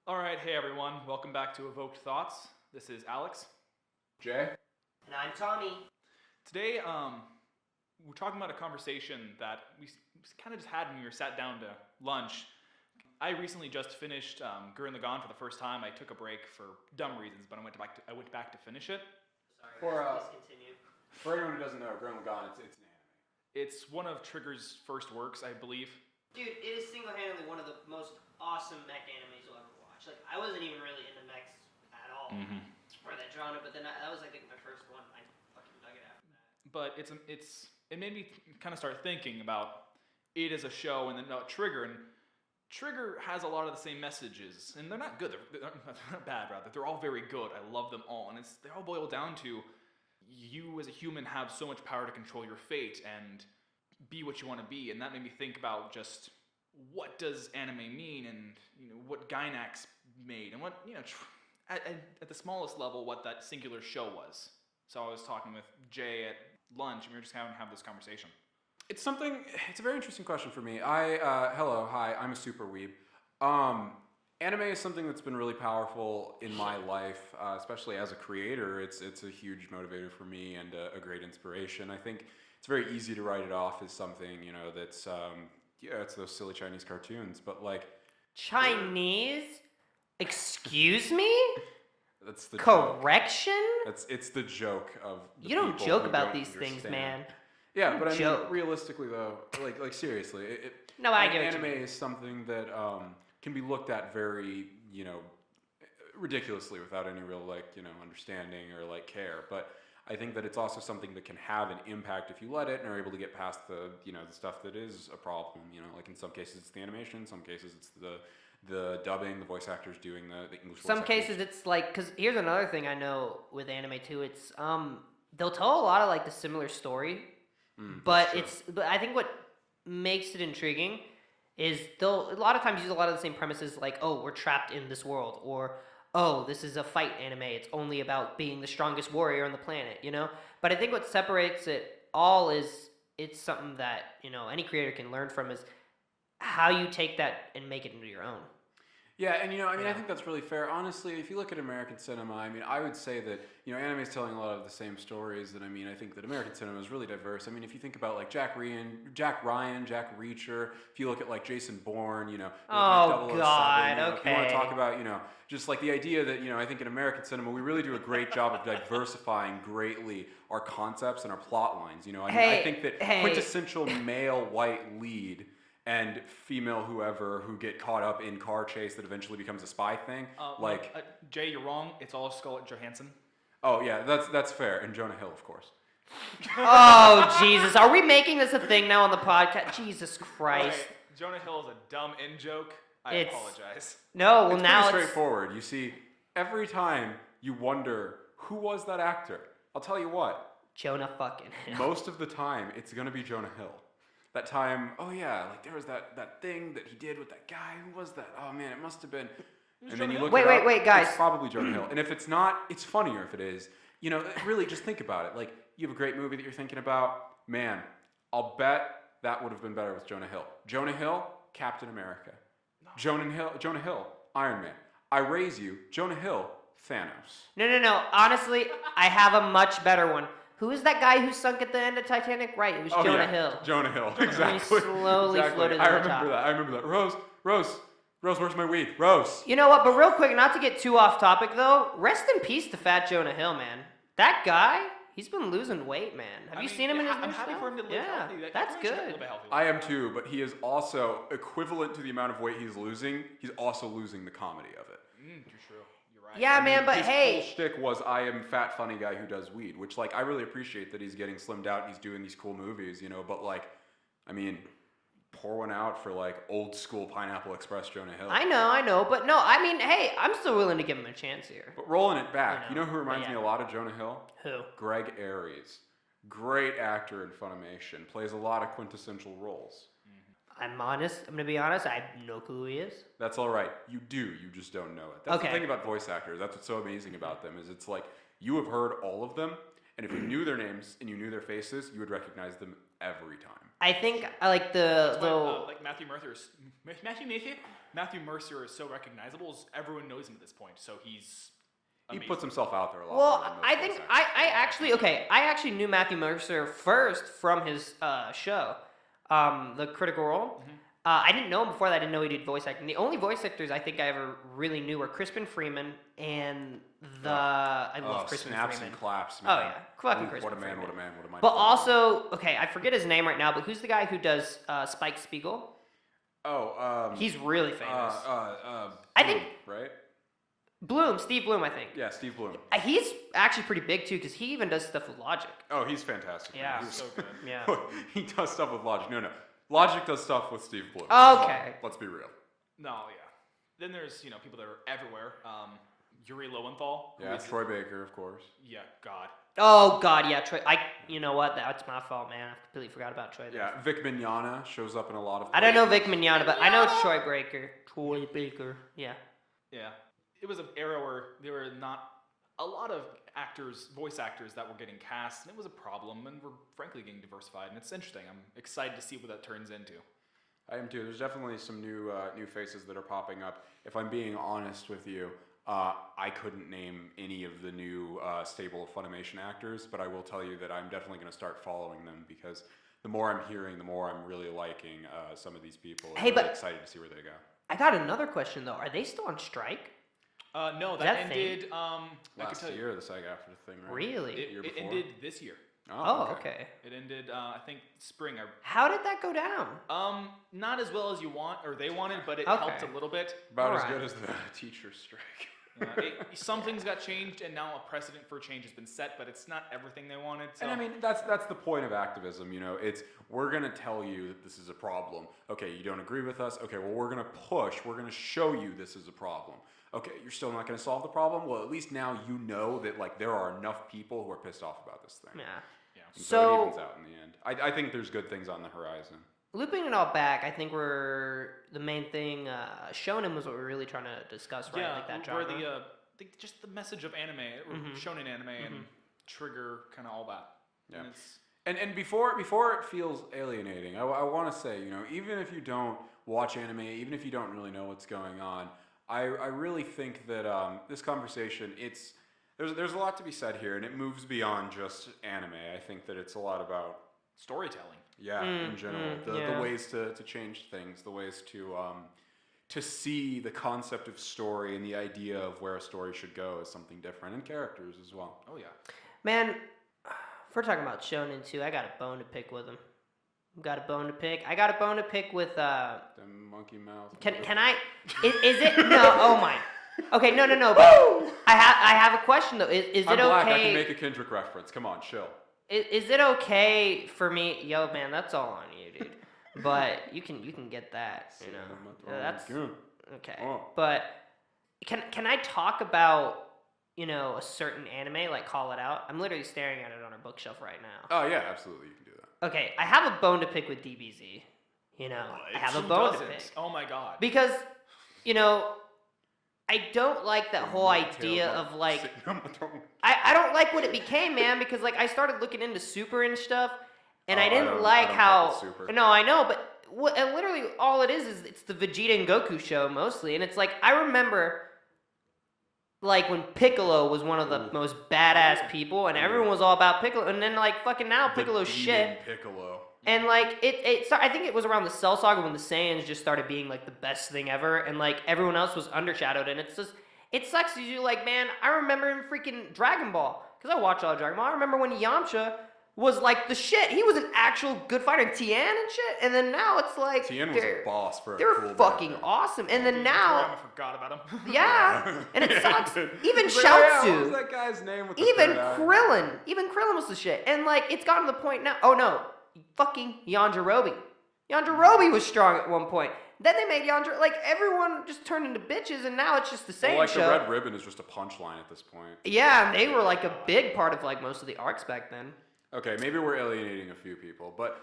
All right, hey everyone, welcome back to Evoked Thoughts. This is Alex. Jay? And I'm Tommy. Today, we're talking about a conversation that we kind of just had when we were sat down to lunch. I recently just finished Gurren Lagann for the first time. I took a break for dumb reasons, but I went back to finish it. Sorry, please continue. For anyone who doesn't know, Gurren Lagann, it's an anime. It's one of Trigger's first works, I believe. Dude, it is single-handedly one of the most awesome mech animes you'll ever watch. Like, I wasn't even really into mechs at all, or that genre, but then that was, I think, my first one. I fucking dug it after that. But it made me kind of start thinking about it as a show and then about Trigger. And Trigger has a lot of the same messages, and they're not good. They're not bad, rather. They're all very good. I love them all, and they all boil down to you as a human have so much power to control your fate and be what you want to be. And that made me think about just what does anime mean, and what Gainax made, and what at the smallest level what that singular show was. So I was talking with Jay at lunch, and we were just having this conversation. It's a very interesting question for me. Hi, I'm a super weeb. Anime is something that's been really powerful in my life, especially as a creator. It's a huge motivator for me and a great inspiration. I think it's very easy to write it off as something, that's, it's those silly Chinese cartoons, but like... Chinese? Excuse me? That's the Correction? joke. It's the joke of the You don't people joke who about don't these things, man. Yeah, but I mean, joke. realistically though, like seriously, No, I get what you anime mean. is something that can be looked at very, ridiculously without any real understanding or care. But I think that it's also something that can have an impact if you let it and are able to get past the the stuff that is a problem. Like in some cases it's the animation, in some cases it's the dubbing, the voice actors doing the English voice Some cases it's like, because here's another thing I know with anime too, it's, they'll tell a lot of the similar story, but I think what makes it intriguing is they'll a lot of times use a lot of the same premises, like, oh, we're trapped in this world, or oh, this is a fight anime, it's only about being the strongest warrior on the planet, But I think what separates it all is it's something that, any creator can learn from, is how you take that and make it into your own. Yeah, and I think that's really fair. Honestly, if you look at American cinema, I would say that anime is telling a lot of the same stories. And I think that American cinema is really diverse. If you think about Jack Ryan, Jack Reacher. If you look at Jason Bourne, Oh God, okay. If you want to talk about just the idea that I think in American cinema we really do a great job of diversifying greatly our concepts and our plot lines. I think that quintessential male white lead and female whoever who get caught up in car chase that eventually becomes a spy thing. Jay, you're wrong. It's all Scarlett Johansson. Oh yeah, that's fair. And Jonah Hill, of course. Oh Jesus, are we making this a thing now on the podcast? Jesus Christ. Right. Jonah Hill is a dumb in-joke. I apologize. No, well it's now pretty straightforward. You see, every time you wonder who was that actor, I'll tell you what. Jonah fucking Hill. Most of the time, it's gonna be Jonah Hill. That time, oh yeah, there was that thing that he did with that guy. Who was that? Oh man, it must have been. And then you look wait, guys. It's probably Jonah Hill. And if it's not, it's funnier if it is. Really, just think about it. You have a great movie that you're thinking about. Man, I'll bet that would have been better with Jonah Hill. Jonah Hill, Captain America. No. Jonah Hill, Iron Man. I raise you, Jonah Hill, Thanos. No. Honestly, I have a much better one. Who is that guy who sunk at the end of Titanic? Right, it was Jonah Hill. Jonah Hill, exactly. He slowly floated to the top. I remember that. Rose, where's my weed? Rose. You know what, but real quick, not to get too off topic though, rest in peace to fat Jonah Hill, man. That guy, he's been losing weight, man. Have you seen him in his new I'm happy stuff? for him to live healthy. That's good. I am too, but he is also equivalent to the amount of weight he's losing. He's also losing the comedy of it. You're true. You're right. Yeah, man, but his hey. whole shtick was I am fat funny guy who does weed, which I really appreciate that he's getting slimmed out and he's doing these cool movies, but pour one out for old school Pineapple Express Jonah Hill. I know, but no, hey, I'm still willing to give him a chance here. But rolling it back, you know who reminds me a lot of Jonah Hill? Who? Greg Aries. Great actor in Funimation. Plays a lot of quintessential roles. I'm honest. I'm going to be honest. I have no clue who he is. That's all right. You do. You just don't know it. That's the thing about voice actors. That's what's so amazing about them is it's you have heard all of them, and if you knew their names and you knew their faces, you would recognize them every time. I think I like the like Matthew Mercer is so recognizable. Everyone knows him at this point, so he's amazing. He puts himself out there a lot. Well, I think I actually knew Matthew Mercer first from his show, the Critical Role. Mm-hmm. I didn't know him before that. I didn't know he did voice acting. The only voice actors I think I ever really knew were Crispin Freeman and I love Crispin snaps Freeman. And claps, Oh man. yeah, fucking Crispin What a man! Freeman. What a man! What a man! But also, okay, I forget his name right now. But who's the guy who does Spike Spiegel? He's really famous. I think right. Bloom, Steve Bloom, I think. Yeah, Steve Bloom. He's actually pretty big too, because he even does stuff with Logic. Oh, he's fantastic. Yeah, He's so good. Yeah. he does stuff with Logic. No. Logic does stuff with Steve Bloom. Okay. Let's be real. No, yeah. Then there's people that are everywhere. Yuri Lowenthal. Yeah, Troy Baker, of course. Yeah, God. Oh God, yeah, Troy. You know what? That's my fault, man. I completely forgot about Troy. Yeah, Vic Mignogna shows up in a lot of. I don't know Vic Mignogna, but I know Troy Baker. Troy Baker. Yeah. Yeah. It was an era where there were not a lot of voice actors that were getting cast, and it was a problem, and we're frankly getting diversified, and it's interesting. I'm excited to see what that turns into. I am too. There's definitely some new faces that are popping up. If I'm being honest with you, I couldn't name any of the new stable of Funimation actors, but I will tell you that I'm definitely going to start following them because the more I'm hearing, the more I'm really liking some of these people. I'm really excited to see where they go. I got another question though. Are they still on strike? No, that ended last year, the SAG-AFTRA thing, right? Really? It ended this year. Oh, okay. It ended, I think, spring. How did that go down? Not as well as you want or they wanted, but it helped a little bit. About as good as the teacher strike. Some things got changed, and now a precedent for change has been set, but it's not everything they wanted. So. And I mean, that's the point of activism. It's we're gonna tell you that this is a problem. Okay, you don't agree with us. Okay, well we're gonna push. We're gonna show you this is a problem. Okay, you're still not gonna solve the problem. Well, at least now you know that there are enough people who are pissed off about this thing. Yeah. And so it evens out in the end. I think there's good things on the horizon. Looping it all back, I think the main thing. Shonen was what we're really trying to discuss, right? Yeah, like that genre. where just the message of anime, or shonen anime, and trigger, kind of all that. Yeah. And before it feels alienating, I want to say, even if you don't watch anime, even if you don't really know what's going on, I really think that this conversation, there's a lot to be said here, and it moves beyond just anime. I think that it's a lot about storytelling. Yeah, in general, the ways to change things, the ways to see the concept of story and the idea of where a story should go as something different, and characters as well. Oh yeah, man. If we're talking about shonen too, I got a bone to pick with them. I got a bone to pick with the monkey mouth. Can I? Is it no? Oh my. Okay, no. But I have a question though. Is I'm it black, okay? I can make a Kendrick reference. Come on, chill. Is it okay for me? Yo, man, that's all on you, dude. But you can get that. That's okay. Oh. But can I talk about a certain anime, like call it out? I'm literally staring at it on our bookshelf right now. Oh yeah, absolutely, you can do that. Okay, I have a bone to pick with DBZ. I have a bone to pick. Oh my god. Because, I don't like that whole idea of like I don't like what it became, man, because I started looking into Super and stuff, and I didn't like how no, I know, but literally all it is it's the Vegeta and Goku show mostly, and it's I remember when Piccolo was one of the most badass people, and everyone was all about Piccolo, and then fucking now Piccolo's shit. Piccolo. And I think it was around the Cell Saga when the Saiyans just started being the best thing ever, and everyone else was undershadowed, and it's just it sucks. You're man, I remember in freaking Dragon Ball, because I watch all Dragon Ball. I remember when Yamcha was the shit. He was an actual good fighter, and Tien and shit. And then now it's Tien was a boss for a they're cool fucking awesome. And then now I forgot about him. Yeah, and it sucks. Even what Shiatsu, was that guy's name? With the even third eye? Krillin was the shit. And it's gotten to the point now. Oh no. Fucking Yajirobe. Yajirobe was strong at one point. Then they made Yajirobe, everyone just turned into bitches, and now it's just the same show. The Red Ribbon is just a punchline at this point. Yeah, and they were a big part of most of the arcs back then. Okay, maybe we're alienating a few people, but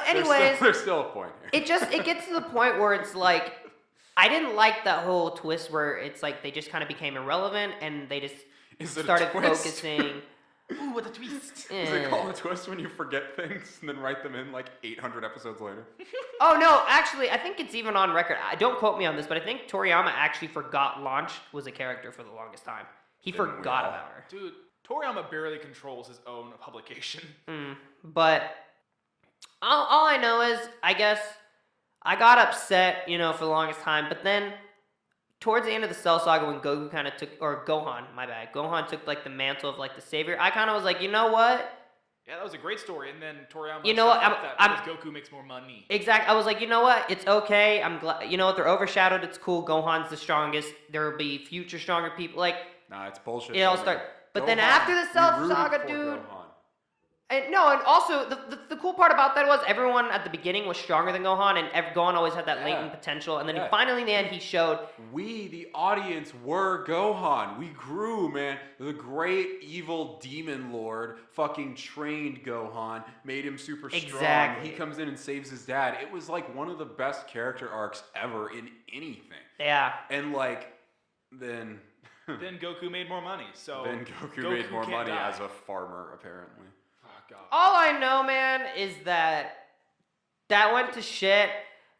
anyways, there's still a point here. It gets to the point where it's I didn't like that whole twist where it's they just kind of became irrelevant, and they just started focusing. Ooh, what a twist! Is it called a twist when you forget things and then write them in like 800 episodes later? Oh no, actually, I think it's even on record. Don't quote me on this, but I think Toriyama actually forgot Launch was a character for the longest time. He Didn't we forgot all? about her. Dude, Toriyama barely controls his own publication. But all I know is, I guess, I got upset, for the longest time. But then, towards the end of the Cell Saga, when Goku kind of took, or Gohan, my bad, Gohan took like the mantle of like the savior. I kind of was like, you know what? Yeah, that was a great story. And then Toriyama. You know what, Because Goku makes more money. Exactly. I was like, you know what? It's okay. I'm glad. You know what? They're overshadowed. It's cool. Gohan's the strongest. There will be future stronger people. Like, Nah, it's bullshit. it'll Tony. start. But then Gohan, after the we Cell rooted Saga, for dude. Gohan. And also the cool part about that was everyone at the beginning was stronger than Gohan, and Gohan always had that latent potential. And then he finally in the end he showed. We, the audience, were Gohan. We grew, man. The great evil demon lord fucking trained Gohan, made him super strong. Exactly. He comes in and saves his dad. It was like one of the best character arcs ever in anything. Yeah. And like, then Then Goku made more money. So then Goku made more can't money die. as a farmer, apparently. Oh, God. All I know, man, is that went to shit,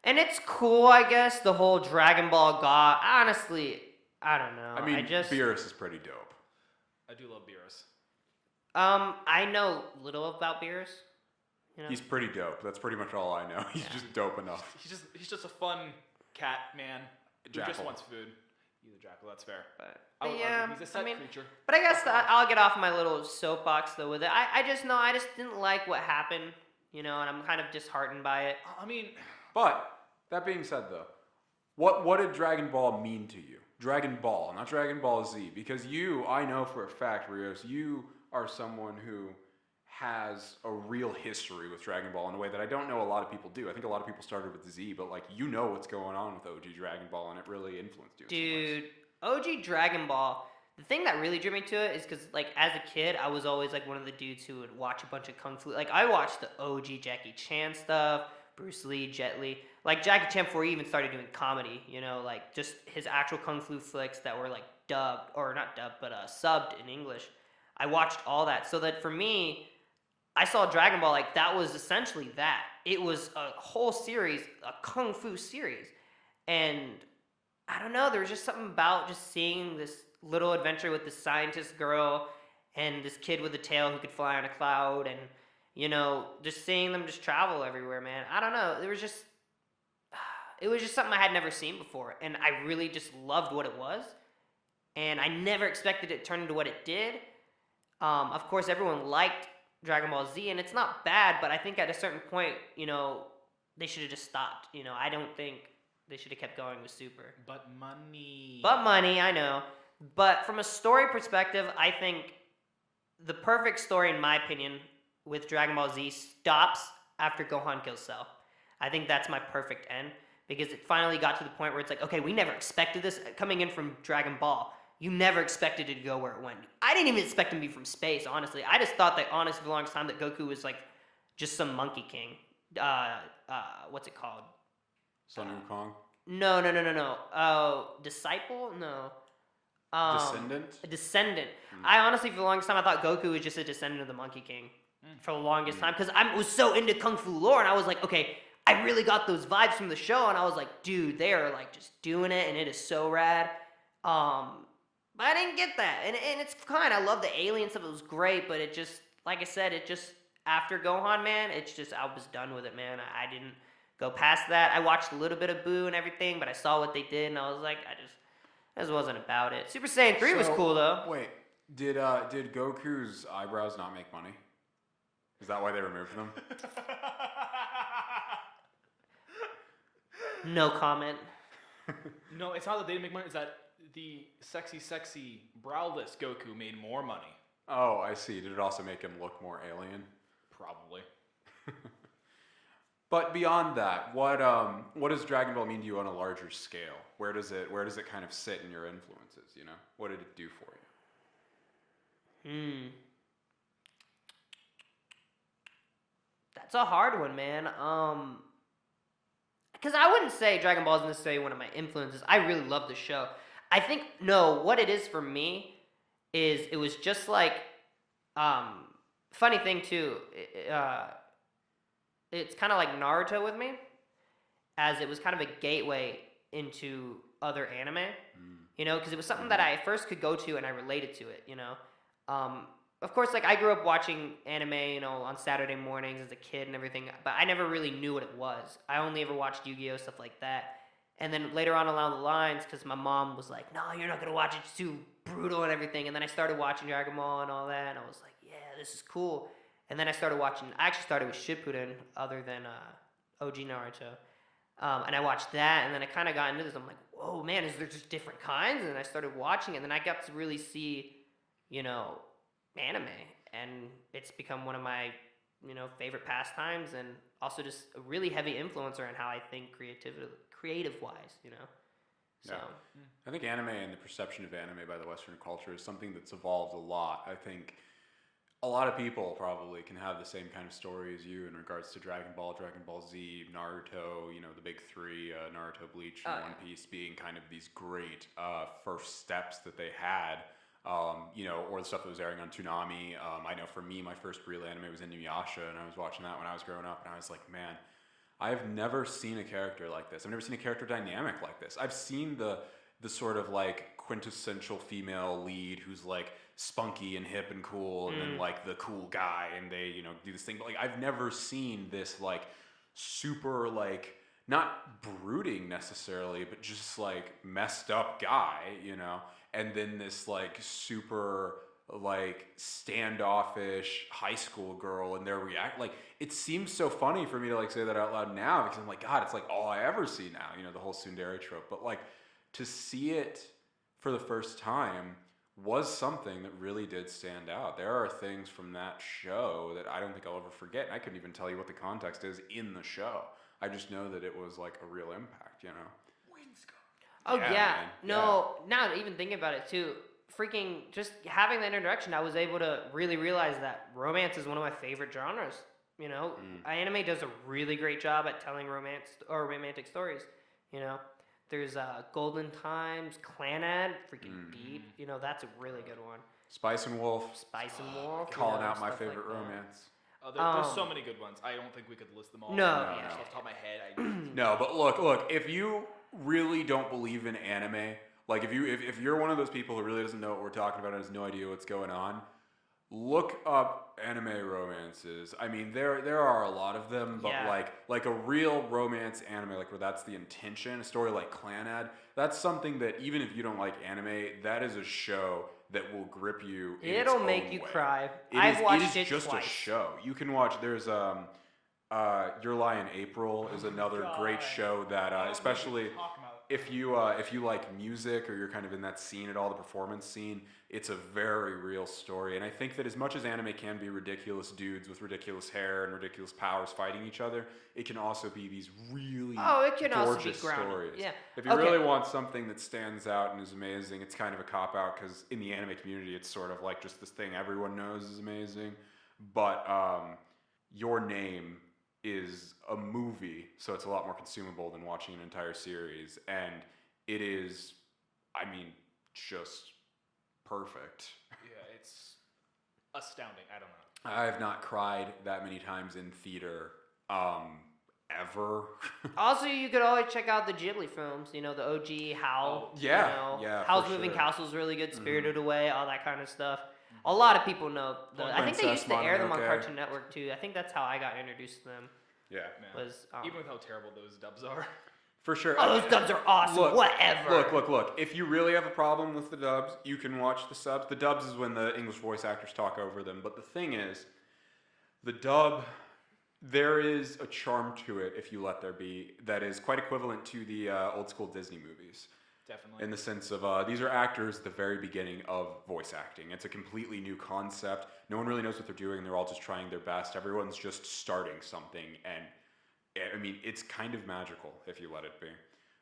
and it's cool, I guess. The whole Dragon Ball God. Honestly, I don't know. I mean, just Beerus is pretty dope. I do love Beerus. I know little about Beerus. He's pretty dope. That's pretty much all I know. He's just dope enough. He's just a fun cat man who just Jackal. wants food. He's a jackal. That's fair. But I would yeah, argue he's a set creature. But I guess I'll get off my little soapbox though with it. I just know I just didn't like what happened, and I'm kind of disheartened by it. I mean, But that being said, though, what did Dragon Ball mean to you? Dragon Ball, not Dragon Ball Z, because I know for a fact, Rios, you are someone who has a real history with Dragon Ball in a way that I don't know a lot of people do. I think a lot of people started with Z, but like what's going on with OG Dragon Ball, and it really influenced you. Dude, OG Dragon Ball. The thing that really drew me to it is because, like, as a kid, I was always like one of the dudes who would watch a bunch of kung fu. Like, I watched the OG Jackie Chan stuff, Bruce Lee, Jet Li. Like, Jackie Chan before he even started doing comedy, like just his actual kung fu flicks that were like dubbed, or not dubbed, but subbed in English. I watched all that. So that for me, I saw Dragon Ball, like, that was essentially that. It was a whole series, a kung fu series. And I don't know, there was just something about just seeing this little adventure with this scientist girl and this kid with a tail who could fly on a cloud, and, just seeing them just travel everywhere, man. I don't know, it was just something I had never seen before, and I really just loved what it was, and I never expected it to turn into what it did. Of course, everyone liked Dragon Ball Z, and it's not bad, but I think at a certain point, they should have just stopped. I don't think they should have kept going with Super. but money. I know. But from a story perspective, I think the perfect story, in my opinion, with Dragon Ball Z stops after Gohan kills Cell. I think that's my perfect end, because it finally got to the point where it's like, okay, we never expected this coming in from Dragon Ball. You never expected it to go where it went. I didn't even expect him to be from space, honestly. I just thought that, honestly, for the longest time, that Goku was like just some monkey king. What's it called? Sun Wukong? No. Disciple? No. Descendant? A descendant. I honestly, for the longest time, I thought Goku was just a descendant of the Monkey King. For the longest time, because I was so into Kung Fu lore, and I was like, okay, I really got those vibes from the show, and I was like, dude, they are like just doing it, and it is so rad. But I didn't get that, and it's fine. I love the alien stuff; it was great, but it just, like I said, it just after Gohan, man, it's just I was done with it, man. I didn't go past that. I watched a little bit of Boo and everything, but I saw what they did, and I was like, this wasn't about it. Super Saiyan 3 was cool though. Wait, did Goku's eyebrows not make money? Is that why they removed them? No comment. No, it's not that they didn't make money. It's that the sexy browless Goku made more money. Oh, I see. Did it also make him look more alien? Probably. But beyond that, what does Dragon Ball mean to you on a larger scale? Where does it kind of sit in your influences? What did it do for you? That's a hard one, man. Because I wouldn't say Dragon Ball is necessarily one of my influences. I really love the show. I think what it is for me is it was just like Funny thing too, it's kind of like Naruto with me, as it was kind of a gateway into other anime. You know, because it was something that I first could go to and I related to it. You know, of course, like I grew up watching anime, you know, on Saturday mornings as a kid and everything, but I never really knew what it was. I only ever watched Yu-Gi-Oh, stuff like that. And then later on along the lines, because my mom was like, "No, you're not gonna watch it. It's too brutal and everything." And then I started watching Dragon Ball and all that, and I was like, "Yeah, this is cool." And then I started watching. I actually started with Shippuden, other than OG Naruto. And I watched that, and then I kind of got into this. I'm like, "Whoa, man, is there just different kinds?" And I started watching it, and then I got to really see, you know, anime, and it's become one of my, you know, favorite pastimes, and also just a really heavy influencer on how I think creative wise, you know. So Yeah. I think anime and the perception of anime by the Western culture is something that's evolved a lot. I think a lot of people probably can have the same kind of story as you in regards to Dragon Ball, Dragon Ball Z, Naruto, you know, the big three, Naruto, Bleach, and One Piece being kind of these great first steps that they had. You know, or the stuff that was airing on Toonami. I know for me, my first real anime was Inuyasha, and I was watching that when I was growing up, and I was like, man, I've never seen a character like this. I've never seen a character dynamic like this. I've seen the sort of like quintessential female lead who's like spunky and hip and cool, and then like the cool guy, and they, you know, do this thing. But like, I've never seen this like super like not brooding necessarily, but just like messed up guy, you know. And then this like super like standoffish high school girl, and their react, like, it seems so funny for me to like say that out loud now, because I'm like, God, it's like all I ever see now, you know, the whole tsundere trope. But like, to see it for the first time was something that really did stand out. There are things from that show that I don't think I'll ever forget. I couldn't even tell you what the context is in the show. I just know that it was like a real impact, you know. Oh yeah, man. no. Now even thinking about it too, freaking just having that introduction, I was able to really realize that romance is one of my favorite genres. You know, anime does a really great job at telling romance or romantic stories. You know, there's Golden Times, Clanad, freaking deep. You know, that's a really good one. Spice and Wolf. Spice and Wolf. Calling you know, out my stuff favorite like that. romance. There's so many good ones. I don't think we could list them all. No, Just yeah. off the top of my head. No, but look, if you really don't believe in anime, like if you're one of those people who really doesn't know what we're talking about and has no idea what's going on, look up anime romances. I mean, there are a lot of them, but Yeah. like a real romance anime, like where that's the intention, a story like Clanad, that's something that even if you don't like anime, that is a show that will grip you. It'll its make own you way. cry. It I've is- watched it is just twice. a show. You can watch. There's Your Lie in April is another great show that especially if you like music or you're kind of in that scene at all, the performance scene, it's a very real story. And I think that as much as anime can be ridiculous dudes with ridiculous hair and ridiculous powers fighting each other, it can also be these really it can also be gorgeous grounded. stories. Yeah. If you Okay. really want something that stands out and is amazing, it's kind of a cop-out because in the anime community, it's sort of like just this thing everyone knows is amazing. But Your Name is a movie, so it's a lot more consumable than watching an entire series, and it is, I mean, just perfect. Yeah, it's astounding. I don't know. I have not cried that many times in theater, ever. Also, you could always check out the Ghibli films. You know, the OG Howl. Yeah, You know, yeah, Howl's for Moving sure. Castle is really good. Spirited Away, all that kind of stuff. A lot of people know. I think they Princess used to air them on Mononoke. Cartoon Network too. I think that's how I got introduced to them. Yeah, Man. Was Even with how terrible those dubs are. for sure. oh, those dubs are awesome. Look, Whatever. Look. If you really have a problem with the dubs, you can watch the subs. The dubs is when the English voice actors talk over them. But the thing is, the dub, there is a charm to it, if you let there be, that is quite equivalent to the old school Disney movies. Definitely. In the sense of these are actors at the very beginning of voice acting. It's a completely new concept. No one really knows what they're doing. They're all just trying their best. Everyone's just starting something, and I mean, it's kind of magical if you let it be.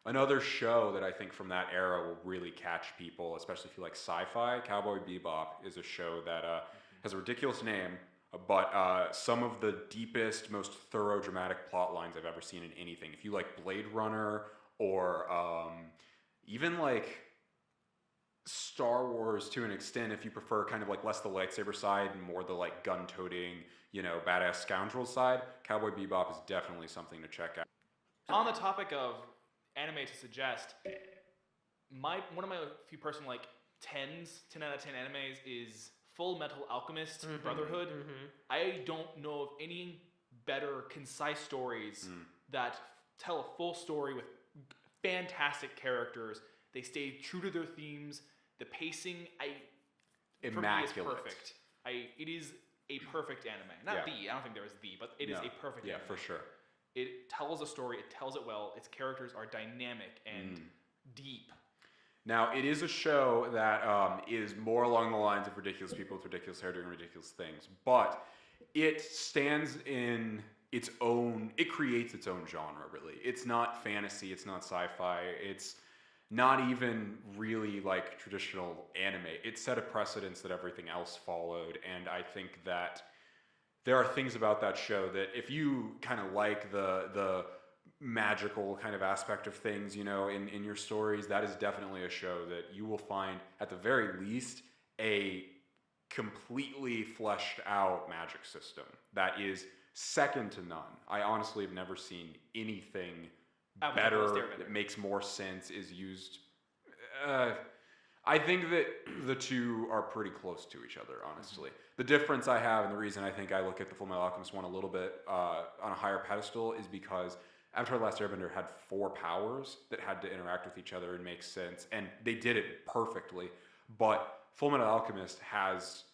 Another show that I think from that era will really catch people, especially if you like sci-fi, Cowboy Bebop is a show that has a ridiculous name, but some of the deepest, most thorough dramatic plot lines I've ever seen in anything. If you like Blade Runner or even like Star Wars to an extent if you prefer kind of like less the lightsaber side and more the like gun-toting, badass scoundrel side. Cowboy Bebop is definitely something to check out. On the topic of anime to suggest, one of my few personal 10 out of 10 animes is Full Metal Alchemist Brotherhood. I don't know of any better concise stories that tell a full story with fantastic characters. They stay true to their themes. The pacing, Immaculate. For me, is perfect. It is a perfect anime. Not I don't think there is but it is a perfect anime. Yeah, for sure. It tells a story. It tells it well. Its characters are dynamic and deep. Now, it is a show that is more along the lines of ridiculous people with ridiculous hair doing ridiculous things, but it stands in its own, it creates its own genre, really. It's not fantasy, it's not sci-fi, it's not even really like traditional anime. It set a precedence that everything else followed, and I think that there are things about that show that if you kind of like the magical kind of aspect of things, in your stories, that is definitely a show that you will find, at the very least, a completely fleshed out magic system that is second to none. I honestly have never seen anything better that makes more sense, is used. I think that the two are pretty close to each other, honestly. The difference I have, and the reason I think I look at the Fullmetal Alchemist one a little bit on a higher pedestal, is because Avatar: The Last Airbender had 4 powers that had to interact with each other and make sense, and they did it perfectly. But Fullmetal Alchemist has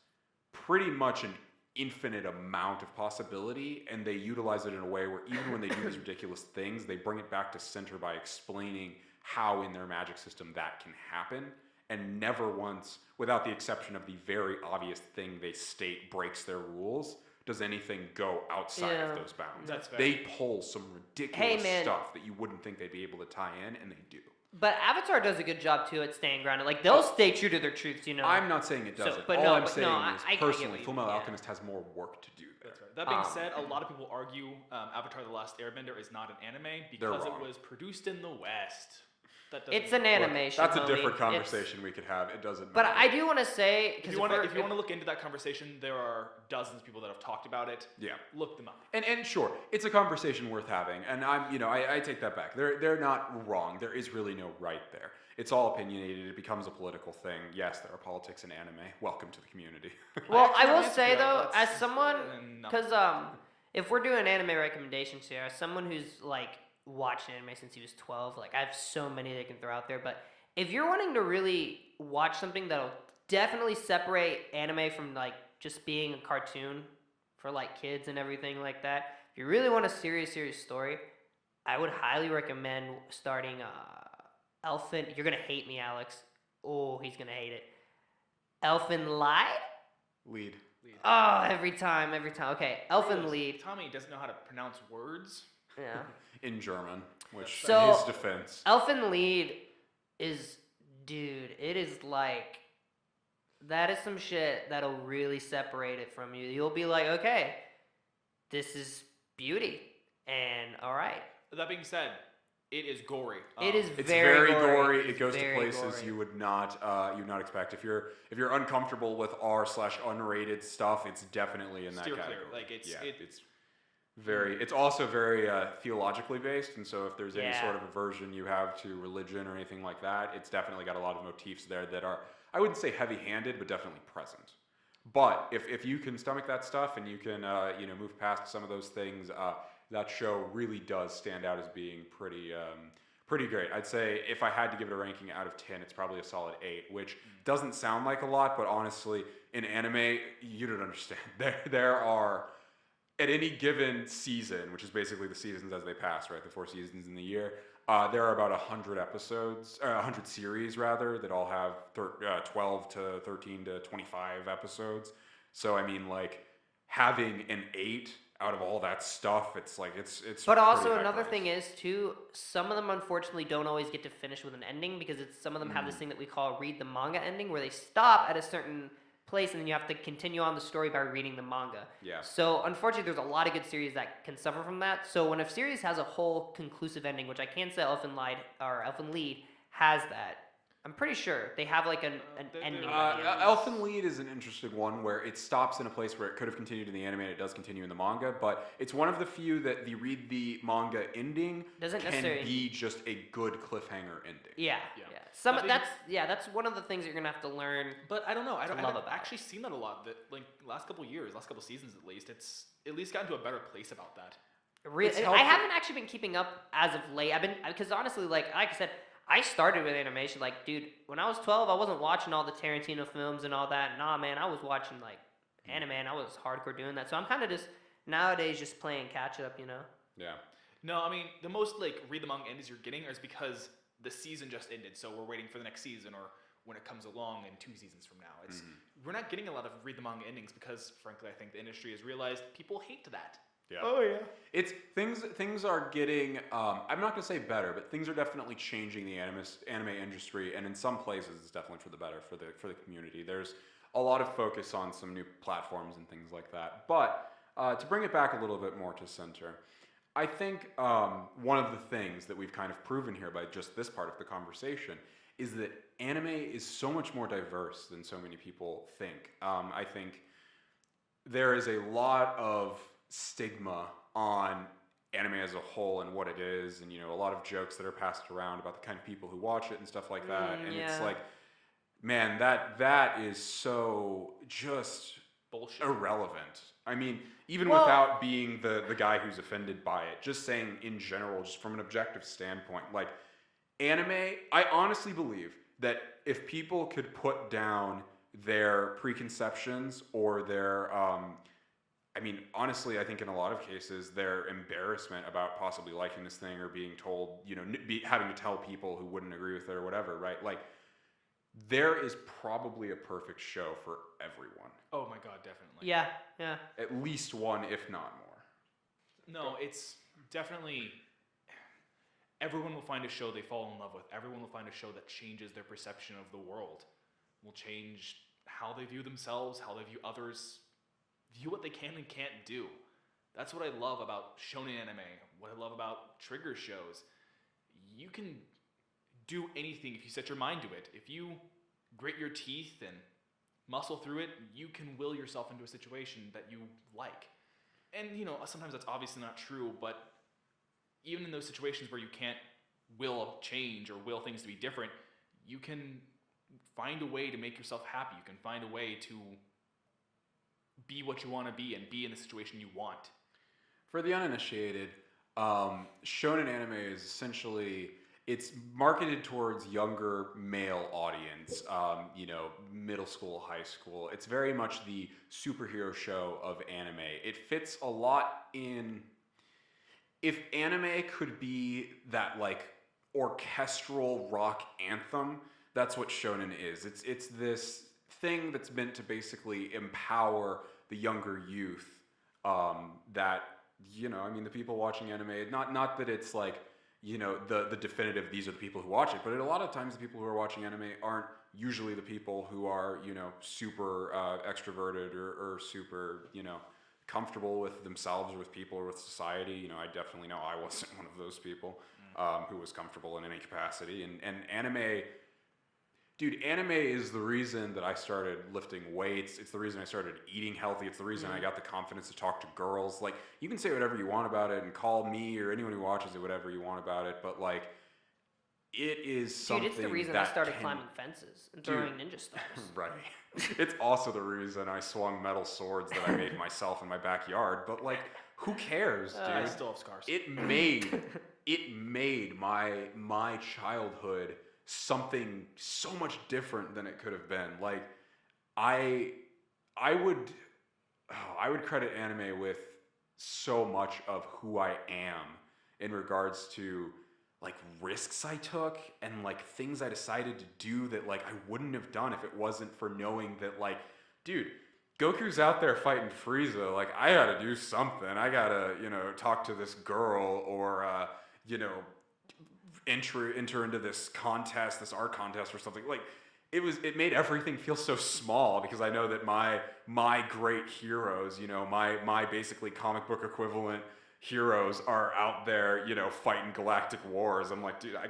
pretty much an infinite amount of possibility, and they utilize it in a way where even when they do these ridiculous things, they bring it back to center by explaining how in their magic system that can happen, and never once, without the exception of the very obvious thing they state breaks their rules, does anything go outside of those bounds. That's fair. They pull some ridiculous stuff that you wouldn't think they'd be able to tie in, and they do. But Avatar does a good job too at staying grounded. Like they'll stay true to their truths, I'm not saying it doesn't. but All no, I'm but saying no, is I get personally, what Fullmetal you- Alchemist has more work to do there. That's right. That being said, a lot of people argue Avatar: The Last Airbender is not an anime because it was produced in the West. That doesn't It's an Look, animation. that's a homie. different conversation we could have. It doesn't But matter. I do want to say, If you want to look into that conversation, there are dozens of people that have talked about it. Yeah. Look them up. And sure, it's a conversation worth having, and I take that back. They're not wrong. There is really no right there. It's all opinionated. It becomes a political thing. Yes, there are politics in anime. Welcome to the community. Well, I will answer say that. though, as That's- someone, no. because if we're doing anime recommendations here, as someone who's like watched anime since he was 12, like I have so many they can throw out there. But if you're wanting to really watch something that'll definitely separate anime from like just being a cartoon for like kids and everything like that, if you really want a serious story, I would highly recommend starting Elfin. You're gonna hate me, Alex. Oh, he's gonna hate it. Elfin Lied. Lead. Oh, every time. Okay, Elfin Lied. Tommy doesn't know how to pronounce words. Yeah. In German, which So- in his defense. Elfin Lied is, dude, it is like, that is some shit that'll really separate it from you. You'll be like, okay, this is beauty, and all right. That being said, it is gory. It is It's very gory. It It's goes to very places gory. you would not expect. If you're uncomfortable with R/unrated stuff, it's definitely in that Steer clear. category. Like, it's also very theologically based, and so if there's any Yeah. sort of aversion you have to religion or anything like that, it's definitely got a lot of motifs there that are, I wouldn't say heavy-handed, but definitely present. But if you can stomach that stuff and you can move past some of those things, that show really does stand out as being pretty great. I'd say if I had to give it a ranking out of 10, it's probably a solid 8, which doesn't sound like a lot, but honestly, in anime, you don't understand. There are, at any given season, which is basically the seasons as they pass, right? The 4 seasons in the year, there are about 100 episodes, 100 series rather, that all have 12 to 13 to 25 episodes. So I mean, like, having an 8 out of all that stuff, it's like it's. But also pretty high another praise. thing is too, some of them unfortunately don't always get to finish with an ending because some of them have this thing that we call read the manga ending, where they stop at a certain place and then you have to continue on the story by reading the manga. Yeah. So unfortunately, there's a lot of good series that can suffer from that. So when a series has a whole conclusive ending, which I can say Elfin Lied has that. I'm pretty sure they have like an ending. they- by the end. Elfen Lied is an interesting one where it stops in a place where it could have continued in the anime and it does continue in the manga, but it's one of the few that the read the manga ending Doesn't can necessarily- be just a good cliffhanger ending. Yeah, Yeah. yeah. Some I think- that's one of the things you're gonna have to learn. But I don't know. I to love haven't about actually seen that a lot. That like last couple years, last couple seasons at least, it's at least gotten to a better place about that. It's I helpful. haven't actually been keeping up as of late. I've been because honestly, like I said, I started with animation. Like, dude, when I was 12, I wasn't watching all the Tarantino films and all that. Nah, man, I was watching like anime, and I was hardcore doing that. So I'm kind of just nowadays just playing catch up, you know. Yeah. No, I mean the most like read the manga endings you're getting is because the season just ended, so we're waiting for the next season or when it comes along in 2 seasons from now. It's we're not getting a lot of read the manga endings because frankly I think the industry has realized people hate that. Yeah. Oh yeah. It's things are getting I'm not gonna say better, but things are definitely changing the anime industry, and in some places it's definitely for the better for the community. There's a lot of focus on some new platforms and things like that. But to bring it back a little bit more to center, I think one of the things that we've kind of proven here by just this part of the conversation is that anime is so much more diverse than so many people think. I think there is a lot of stigma on anime as a whole and what it is, and a lot of jokes that are passed around about the kind of people who watch it and stuff like that. And it's yeah. like, man, that is so just Bullshit. irrelevant. I mean, even Well- without being the guy who's offended by it, just saying in general, just from an objective standpoint, like anime, I honestly believe that if people could put down their preconceptions or their I mean, honestly, I think in a lot of cases, their embarrassment about possibly liking this thing or being told, having to tell people who wouldn't agree with it or whatever, right? Like, there is probably a perfect show for everyone. Oh my god, definitely. Yeah, yeah. At least one, if not more. No, it's definitely everyone will find a show they fall in love with. Everyone will find a show that changes their perception of the world. Will change how they view themselves, how they view others, view what they can and can't do. That's what I love about shonen anime, what I love about trigger shows. You can do anything if you set your mind to it. If you grit your teeth and muscle through it, you can will yourself into a situation that you like. And sometimes that's obviously not true, but even in those situations where you can't will change or will things to be different, you can find a way to make yourself happy. You can find a way to be what you want to be and be in the situation you want. For the uninitiated, shonen anime is essentially, it's marketed towards younger male audience, middle school, high school. It's very much the superhero show of anime. It fits a lot in, if anime could be that like orchestral rock anthem, that's what shonen is. It's this thing that's meant to basically empower the younger youth that, the people watching anime, not that it's like, the definitive, these are the people who watch it, but a lot of times the people who are watching anime aren't usually the people who are, super extroverted or super, comfortable with themselves or with people or with society. I definitely know I wasn't one of those people who was comfortable in any capacity. And anime, dude, anime is the reason that I started lifting weights. It's the reason I started eating healthy. It's the reason I got the confidence to talk to girls. Like, you can say whatever you want about it and call me or anyone who watches it whatever you want about it, but like, it is something. Dude, it's the reason that I started can- climbing fences and Dude. throwing ninja stars. Right. It's also the reason I swung metal swords that I made myself in my backyard. But like, who cares, dude? I still have scars. It made my childhood something so much different than it could have been. Like, I would credit anime with so much of who I am in regards to like risks I took and like things I decided to do that like I wouldn't have done if it wasn't for knowing that like, dude, Goku's out there fighting Frieza. Like, I gotta do something. I gotta, talk to this girl or, enter into this contest, this art contest or something. Like, it made everything feel so small because I know that my great heroes, my basically comic book equivalent heroes are out there, fighting galactic wars. I'm like, dude, I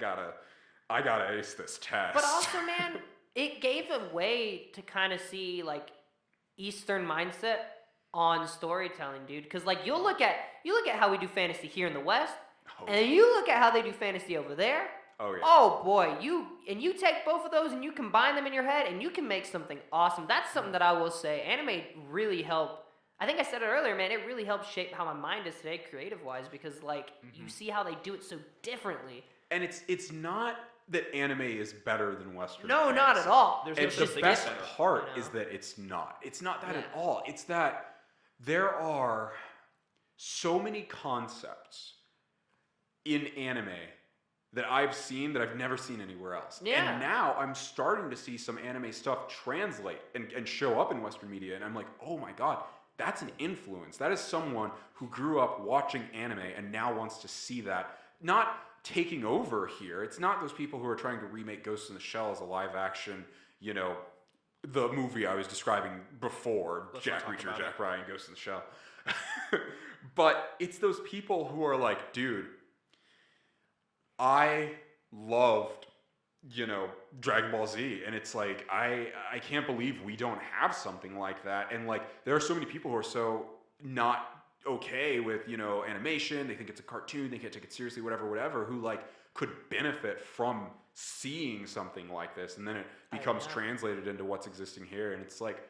I gotta ace this test. But also, man, it gave a way to kind of see like Eastern mindset on storytelling, dude. Because like you look at how we do fantasy here in the West, and then you look at how they do fantasy over there. Oh yeah. Oh boy, you take both of those and you combine them in your head and you can make something awesome. That's something that I will say. Anime really helped. I think I said it earlier, man. It really helped shape how my mind is today, creative-wise, because like you see how they do it so differently. And it's not that anime is better than Western. No, fantasy. not at all. There's And no the such thing best as better, part you know? is that it's not. It's not that at Yeah. all. It's that there are so many concepts in anime that I've seen that I've never seen anywhere else. Yeah. And now I'm starting to see some anime stuff translate and show up in Western media. And I'm like, oh my God, that's an influence. That is someone who grew up watching anime and now wants to see that. Not taking over here. It's not those people who are trying to remake Ghost in the Shell as a live action, you know, the movie I was describing before, Let's Jack not talk Reacher, about Jack it. Ryan, Ghost in the Shell. But it's those people who are like, dude, I loved, you know, Dragon Ball Z, and it's like I can't believe we don't have something like that. And like there are so many people who are so not okay with, you know, animation. They think it's a cartoon, they can't take it seriously, whatever, who like could benefit from seeing something like this, and then it becomes translated into what's existing here. And it's like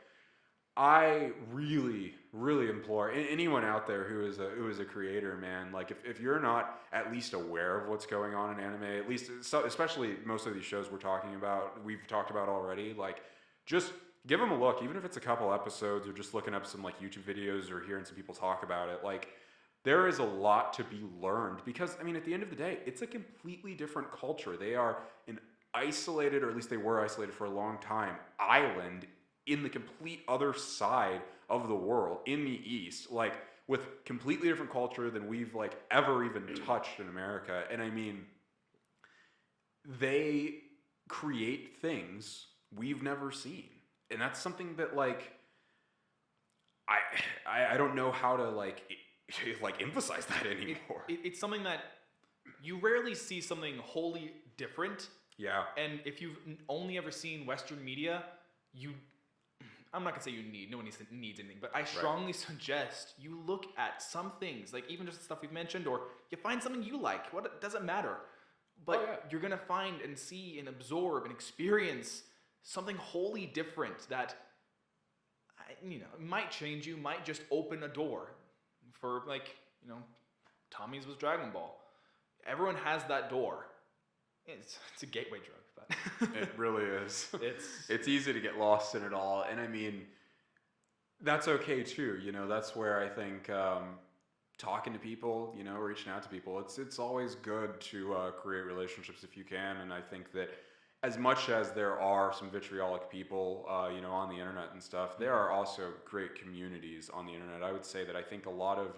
I really, really implore anyone out there who is a creator, man. Like, if you're not at least aware of what's going on in anime, at least, especially most of these shows we've talked about already. Like, just give them a look, even if it's a couple episodes or just looking up some like YouTube videos or hearing some people talk about it. Like, there is a lot to be learned because, I mean, at the end of the day, it's a completely different culture. They are an isolated, or at least they were isolated for a long time, island in the complete other side of the world, in the East, like with completely different culture than we've like ever even touched in America. And I mean, they create things we've never seen. And that's something that like, I don't know how to like emphasize that anymore. It's something that you rarely see something wholly different. Yeah. And if you've only ever seen Western media, I'm not gonna say you need, no one needs anything, but I strongly suggest you look at some things, like even just the stuff we've mentioned, or you find something you like. What, it doesn't matter, but you're gonna find and see and absorb and experience something wholly different that, you know, might change you, might just open a door for, like, you know, Tommy's was Dragon Ball. Everyone has that door. It's a gateway drug. It really is. It's easy to get lost in it all, and I mean, that's okay too. You know, that's where I think talking to people, you know, reaching out to people, it's always good to create relationships if you can. And I think that as much as there are some vitriolic people, you know, on the internet and stuff, there are also great communities on the internet. I would say that I think a lot of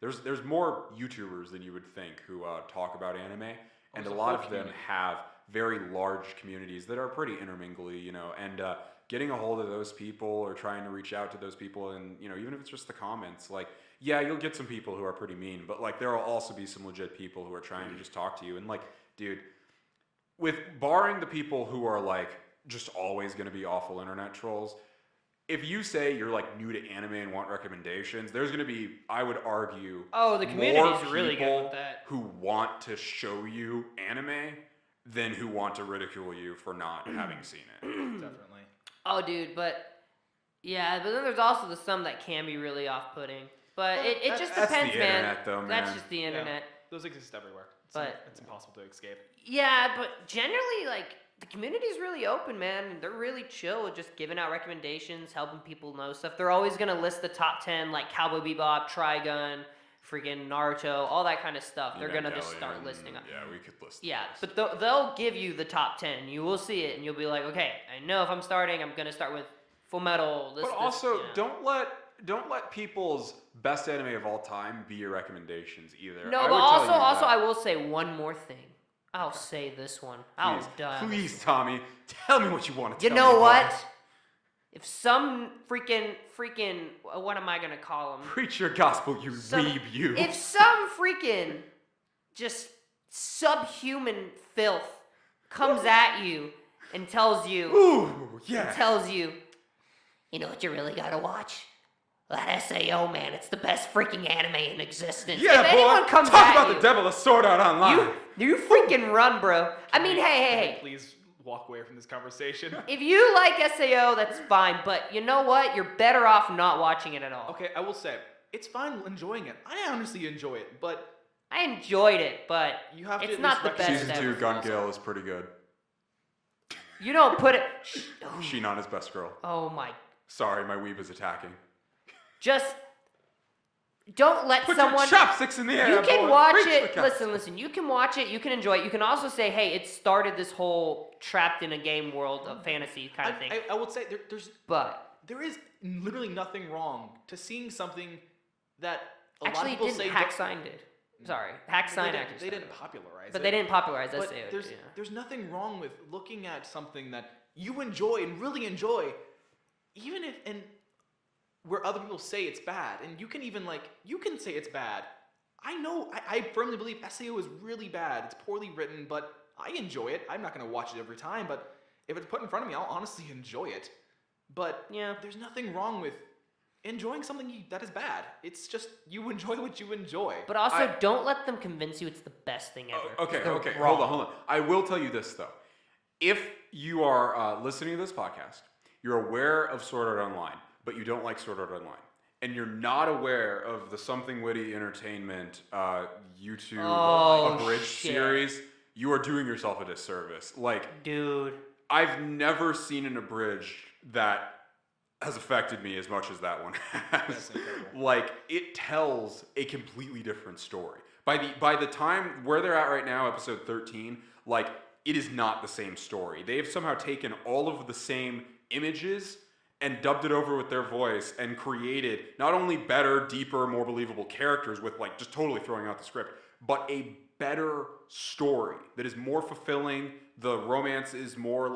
there's more YouTubers than you would think who talk about anime, and a lot of them have very large communities that are pretty intermingly, you know, and getting a hold of those people or trying to reach out to those people, and, you know, even if it's just the comments, like, yeah, you'll get some people who are pretty mean, but like there will also be some legit people who are trying to just talk to you. And like, dude, with barring the people who are like just always going to be awful internet trolls, if you say you're like new to anime and want recommendations, there's going to be, I would argue, the community's really good with that, who want to show you anime than who want to ridicule you for not having seen it. definitely. Oh, dude, but yeah, but then there's also the some that can be really off-putting. But it just that's depends, the man. internet, though, man. That's just the internet. Yeah, those exist everywhere. It's impossible to escape. Yeah, but generally, like, the community's really open, man. They're really chill with just giving out recommendations, helping people know stuff. They're always going to list the top 10, like Cowboy Bebop, Trigun, freaking Naruto, all that kind of stuff. They're going to just start listing up. Yeah, we could list Yeah, those. but they'll give you the top 10. You will see it, and you'll be like, okay, I know if I'm starting, I'm going to start with Full Metal. But also, don't let people's best anime of all time be your recommendations either. No, I but would tell you also, that. I will say one more thing. I'll say this one. I'll die. Please, Tommy, tell me what you want to You tell me. know what? bud. If some freaking, what am I gonna call them? Preach your gospel, you weeb, you. If some freaking just subhuman filth comes at you and tells you, Ooh, yeah. you know what you really gotta watch? That SAO, man, it's the best freaking anime in existence. Yeah, if boy. anyone comes Talk at about you, the devil of Sword Art Online. you freaking run, bro. I mean, Can hey. we please walk away from this conversation? If you like SAO, that's fine, but you know what? You're better off not watching it at all. Okay, I will say, it's fine enjoying it. I honestly enjoy it, but I enjoyed it, but you have to it's at not least the best Season ever. 2 Gun Gale is pretty good. You don't put it. Sheenon is best girl. Oh my. Sorry, my weeb is attacking. Just don't let Put someone. your chopsticks in the air. You can boy. watch Reach it. for the Listen. You can watch it. You can enjoy it. You can also say, hey, it started this whole trapped in a game world of fantasy kind of thing. I would say But there is literally nothing wrong to seeing something that a lot actually, of people didn't say Hacksign did. Sorry, Hacksign they actually. didn't started it. popularize But it. they didn't popularize But SAO. there's nothing wrong with looking at something that you enjoy and really enjoy, even if and where other people say it's bad, and you can even you can say it's bad. I firmly believe SAO is really bad. It's poorly written, but I enjoy it. I'm not gonna watch it every time, but if it's put in front of me, I'll honestly enjoy it. But Yeah. there's nothing wrong with enjoying something that is bad. It's just you enjoy what you enjoy. But also, don't let them convince you it's the best thing ever. Okay, They're okay. wrong. Hold on. I will tell you this, though. If you are listening to this podcast, you're aware of Sword Art Online, but you don't like Sword Art Online, and you're not aware of the Something Witty Entertainment YouTube abridged shit. series, you are doing yourself a disservice. Dude. I've never seen an abridged that has affected me as much as that one has. That's incredible. It tells a completely different story. By the time where they're at right now, episode 13, it is not the same story. They have somehow taken all of the same images and dubbed it over with their voice and created not only better, deeper, more believable characters with just totally throwing out the script, but a better story that is more fulfilling. The romance is more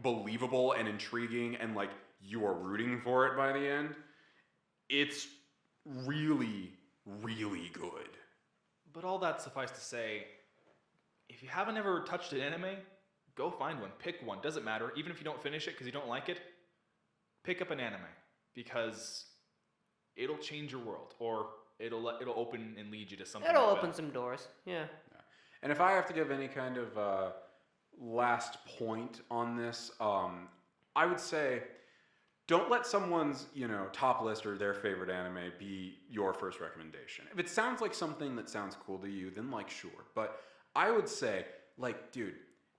believable and intriguing, and you are rooting for it by the end. It's really, really good. But all that suffice to say, if you haven't ever touched an anime, go find one. Pick one. Doesn't matter. Even if you don't finish it because you don't like it, pick up an anime because it'll change your world, or it'll open and lead you to something. It'll better. open some doors. Yeah. And if I have to give any kind of last point on this, I would say don't let someone's top list or their favorite anime be your first recommendation. If it sounds like something that sounds cool to you, then sure. But I would say dude,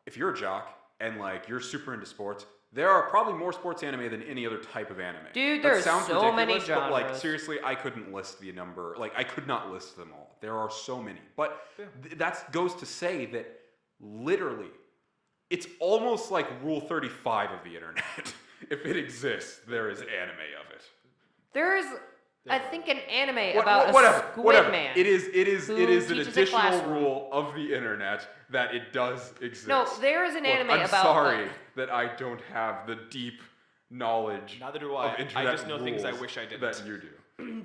if you're a jock and you're super into sports, there are probably more sports anime than any other type of anime. Dude, That there's sounds so many ridiculous, but genres. seriously, I couldn't list the number. I could not list them all. There are so many. But that goes to say that literally, it's almost like Rule 35 of the internet. If it exists, there is anime of it. There's, I think, an anime What- about whatever, a squid whatever. man. It is who an teaches a additional classroom. rule of the internet that it does exist. No, there is an Look, anime I'm about. sorry that I don't have the deep knowledge Neither do of I. internet I just know things I rules wish I didn't. that you do.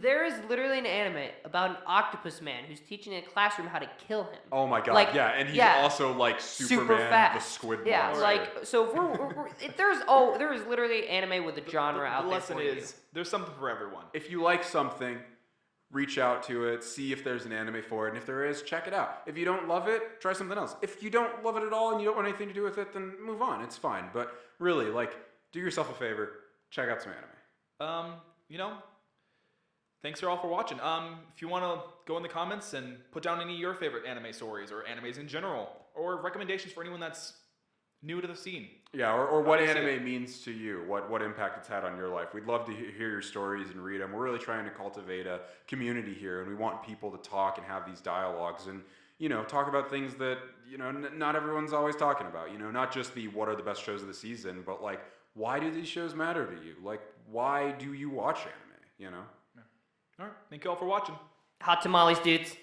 There is literally an anime about an octopus man who's teaching a classroom how to kill him. Oh my god, yeah, and he's also super Superman, fast. the squid Yeah, monster. so if there is literally anime with a genre out the there lesson for is there's something for everyone. If you like something, reach out to it, see if there's an anime for it, and if there is, check it out. If you don't love it, try something else. If you don't love it at all and you don't want anything to do with it, then move on. It's fine. But really, do yourself a favor, check out some anime. Thanks all for watching. If you want to go in the comments and put down any of your favorite anime stories or animes in general, or recommendations for anyone that's new to the scene. Yeah, or what Obviously- anime means to you, what impact it's had on your life. We'd love to hear your stories and read them. We're really trying to cultivate a community here, and we want people to talk and have these dialogues and, talk about things that, not everyone's always talking about. Not just what are the best shows of the season, but why do these shows matter to you? Why do you watch anime, All right. Thank you all for watching. Hot tamales, dudes.